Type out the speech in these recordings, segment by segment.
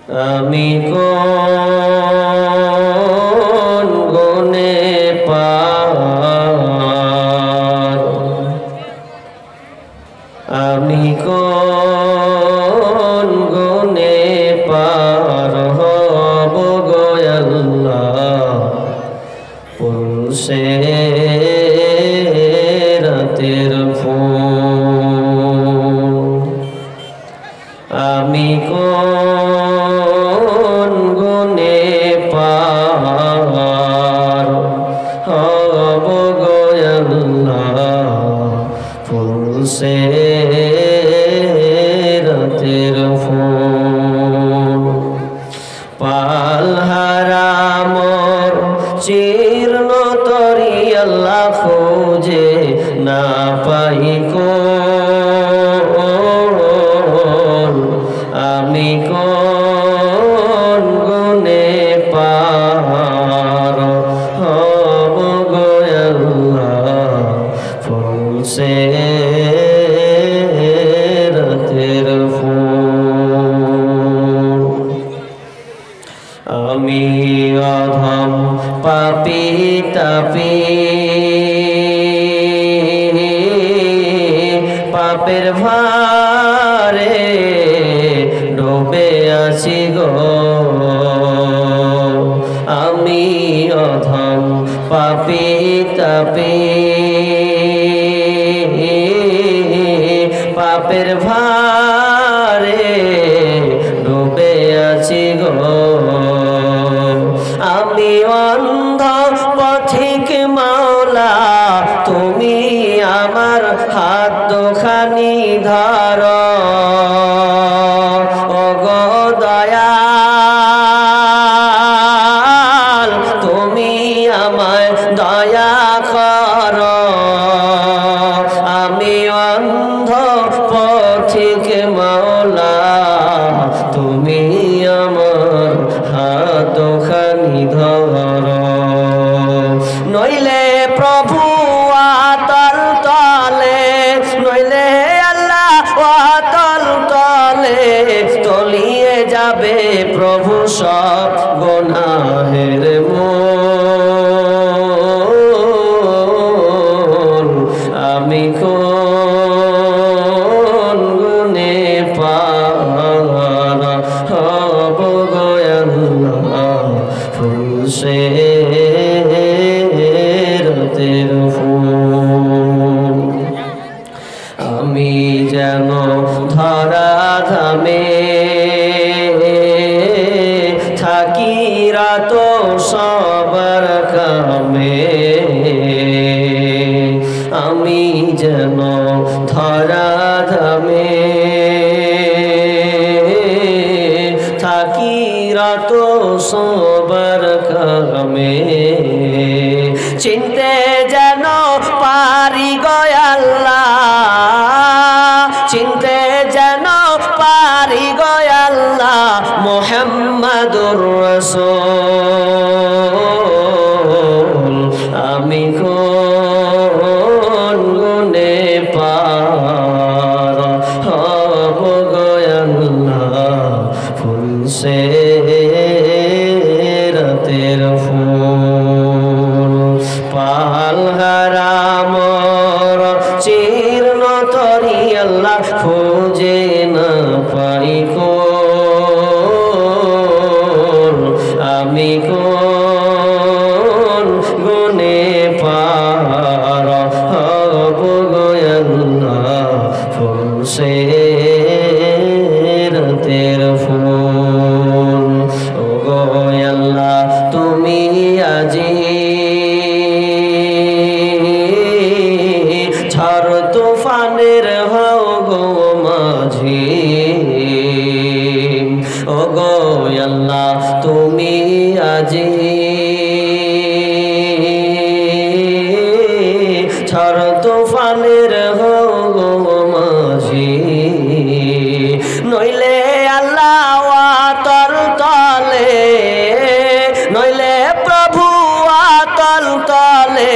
আমি কোন গুণে পার, আমি কোন গুণে পার হব গো আল্লাহ পুরুষে রাতের ফুল। আমি কোন গুণে পার হব গো আল্লাহ পুরুষে রাতের ফুল। পালহারা মোর জীর্ণ তরি আল্লাহ খুঁজে না পাই কোন, আমি কোন গুণে পার হব গো আল্লাহ ফুলসে রাতের ফুল। আমি অধম পাপী তাপী পাপের ভারে ডুবে আছি গো, আমি অধম পাপী তাপী পাপের ভারে ডুবে আছি গো। আমি অন্ধ পথিক মাওলা, তুমি আমার হাত দুখানি ধর, ও গো দয়াল তুমি আমায় দয়া কর। আমি অন্ধ পথিক মাওলা, তুমি আমার হাত দুখানি ধর, নইলে প্রভু আতল তলে, নইলে আল্লাহ আতল তলে তলিয়ে যাবে প্রভু সব গুনাহের মূল। আমি কোন গুণে পার হব গো আল্লাহ ফুলসে রাতের ফুল। আমি যেন ধরা ধামে থাকি রাত সবার কামে, আমি যেন ধরা ধামে থাকি রাত সবার কামে, চিনতে যেন পারি গো আল্লাহ, চিনতে যেন পারি গো আল্লাহ মুহাম্মাদুর রাসূল। আমি কোন গুণে পার হব গো আল্লাহ ফুলসে রাতের ফুল। পালহারা মোর জীর্ণ তরি আল্লাহ খুঁজে না পাই কোন, আমি কোন গুণে পার হব গো আল্লাহ ফুলসে রাতের ফুল। ও গো আল্লাহ তুমি আজি ঝড় তুফানের হও গো মাঝি, ও গো আল্লাহ তুমি আজি ঝড় তুফানের হও গো মাঝি, নইলে আল্লাহ আতল তলে, নইলে প্রভু আতল তলে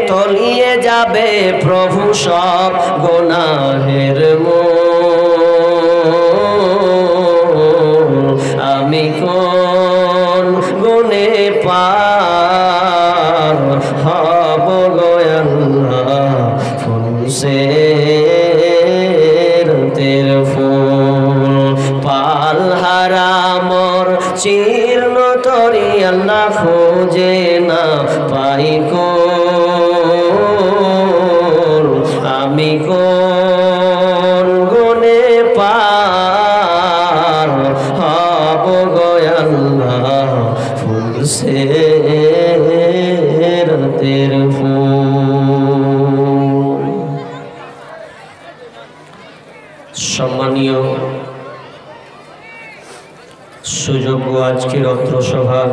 তলিয়ে যাবে প্রভু সব গুনাহের মূল। আমি জীর্ণ তরি আল্লাহ খোঁজে না পাই কোন আমি কোন গুণে পার হব গো আল্লাহ ফুল সে রাতের ফুল। সম্মানীয় সুযোগ্য আজকের অত্র সভার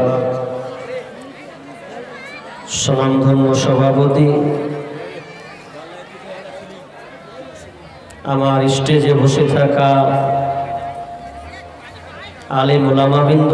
স্বনামধন্য সভাপতি, আমার স্টেজে বসে থাকা আলেম ওলামাবৃন্দ,